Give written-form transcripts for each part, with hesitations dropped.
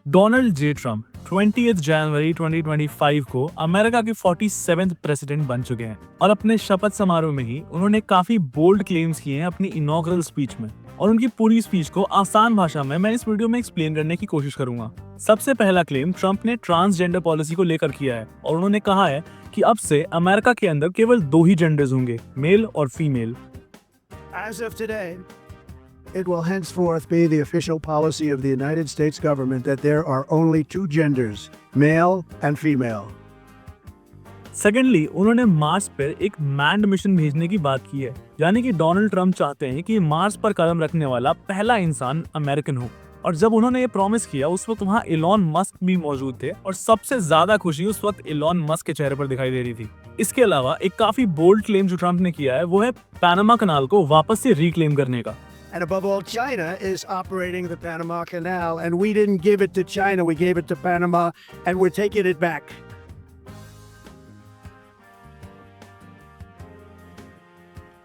Donald J Trump 20 जनवरी 2025 को America के 47वें president बन चुके हैं और अपने शपथ समारोह में ही उन्होंने काफी बोल्ड क्लेम्स किए हैं अपनी इनॉग्रल स्पीच में। और उनकी पूरी स्पीच को आसान भाषा में मैं इस वीडियो में एक्सप्लेन करने की कोशिश करूंगा। सबसे पहला क्लेम ट्रम्प ने ट्रांसजेंडर पॉलिसी को लेकर किया है और उन्होंने कहा है कि अब से अमेरिका के अंदर केवल 2 ही जेंडर्स होंगे, मेल और female. As of today, it will henceforth be the official policy of the United States government that there are only 2 genders, male and female. Secondly, उन्होंने मार्स पर एक मैन्ड मिशन भेजने की बात की है, यानी कि डोनाल्ड ट्रम्प चाहते हैं कि मार्स पर कदम रखने वाला पहला इंसान अमेरिकन हो। और जब उन्होंने ये प्रॉमिस किया उस वक्त वहाँ इलॉन मस्क भी मौजूद थे और सबसे ज्यादा खुशी उस वक्त इलॉन मस्क के चेहरे पर दिखाई दे रही थी। इसके अलावा एक काफी बोल्ड क्लेम जो ट्रम्प ने किया है वो है पैनामा कनाल को वापस से रिक्लेम करने का। And above all, China is operating the Panama Canal, and we didn't give it to China, we gave it to Panama, and we're taking it back.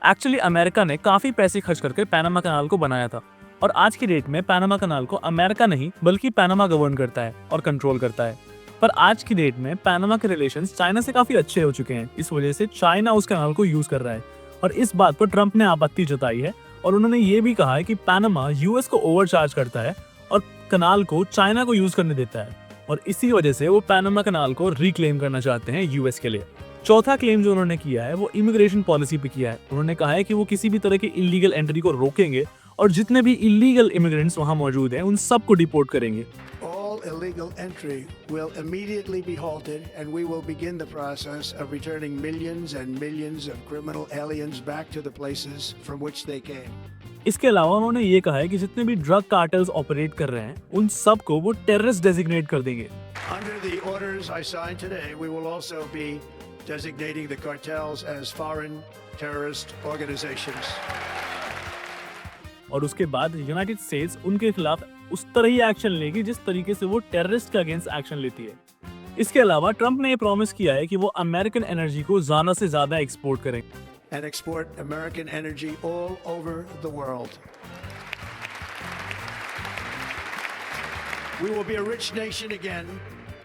Actually America ने काफी पैसे खर्च करके पैनामा कनाल को बनाया था और आज की डेट में पैनामा कनाल को अमेरिका नहीं बल्कि पैनामा गवर्न करता है और कंट्रोल करता है। पर आज की डेट में पैनामा के रिलेशंस चाइना से काफी अच्छे हो चुके हैं, इस वजह से चाइना उस कनाल को यूज कर रहा है और इस बात पर ट्रम्प ने आपत्ति जताई है और उन्होंने ये भी कहा है कि पैनामा यूएस को ओवरचार्ज करता है और कनाल को चाइना को यूज करने देता है और इसी वजह से वो पैनामा कनाल को रिक्लेम करना चाहते हैं यूएस के लिए। चौथा क्लेम जो उन्होंने किया है वो इमिग्रेशन पॉलिसी पे किया है। उन्होंने कहा है कि वो किसी भी तरह की इलीगल एंट्री को रोकेंगे और जितने भी इलीगल इमिग्रेंट्स वहां मौजूद हैं उन सबको डिपोर्ट करेंगे। All illegal entry will immediately be halted, and we will begin the process of returning millions and millions of criminal aliens back to the places from which they came. इसके अलावा उन्होंने ये कहा है कि जितने भी ड्रग कार्टेल्स ऑपरेट कर रहे हैं उन सबको वो टेररिस्ट डेजिग्नेट कर देंगे। Under the orders I signed today, we will also be designating the cartels as foreign terrorist organizations. और उसके बाद यूनाइटेड स्टेट्स उनके खिलाफ उस तरह ही एक्शन लेगी जिस तरीके से वो टेररिस्ट के अगेंस्ट एक्शन लेती है। इसके अलावा ट्रम्प ने ये प्रॉमिस किया है कि वो अमेरिकन एनर्जी को ज्यादा से ज्यादा एक्सपोर्ट करेंगे And export American energy all over the world. We will be a rich nation again,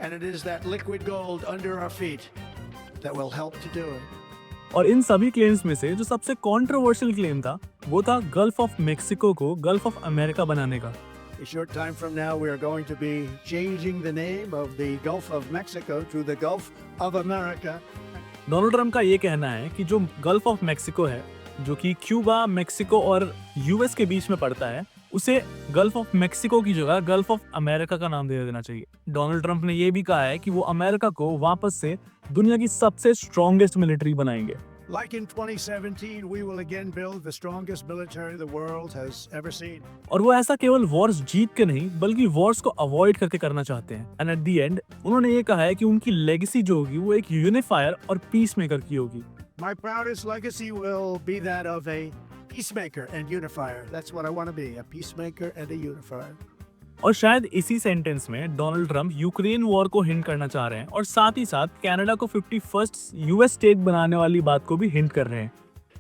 and it is that liquid gold under our feet that will help to do it. और इन सभी claims में से जो सबसे controversial claim था वो था gulf of Mexico को गल्फ ऑफ अमेरिका बनाने का। A short time from now, we are going to be changing the name of the Gulf of Mexico to the Gulf of America. Donald Trump का ये कहना है कि जो gulf of Mexico है जो कि क्यूबा, मेक्सिको और यूएस के बीच में पड़ता है उसे गल्फ ऑफ मेक्सिको की जगह गल्फ ऑफ अमेरिका का नाम दे देना चाहिए। डोनाल्ड ट्रम्प ने ये भी कहा है कि वो अमेरिका को वापस से दुनिया की सबसे स्ट्रॉन्गेस्ट मिलिट्री बनाएंगे। Like in 2017, we will again build the strongest military the world has ever seen. और वो ऐसा केवल वॉर्स जीत के नहीं बल्कि वॉर्स को अवॉइड करके करना चाहते हैं। एंड एट द एंड उन्होंने ये कहा है कि उनकी लेगेसी जो होगी वो एक यूनिफायर और पीस मेकर की होगी। My proudest legacy will be that of a peacemaker and unifier. That's what I want to be, a peacemaker and a unifier. और शायद इसी सेंटेंस में डोनाल्ड ट्रम्प यूक्रेन वॉर को हिंट करना चाह रहे हैं और साथ ही साथ कनाडा को 51st यूएस स्टेट बनाने वाली बात को भी हिंट कर रहे हैं।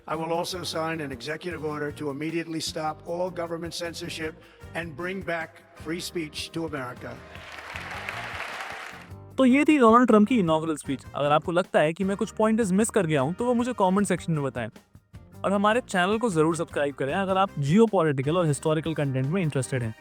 I will also sign an executive order to immediately stop all government censorship and bring back free speech to America. तो ये थी डोनाल्ड ट्रम्प की इनॉग्रल स्पीच। अगर आपको लगता है कि मैं कुछ पॉइंटर्स मिस कर गया हूँ तो वो मुझे कमेंट सेक्शन में बताएं और हमारे चैनल को जरूर सब्सक्राइब करें अगर आप जियोपॉलिटिकल और हिस्टोरिकल कंटेंट में इंटरेस्टेड हैं।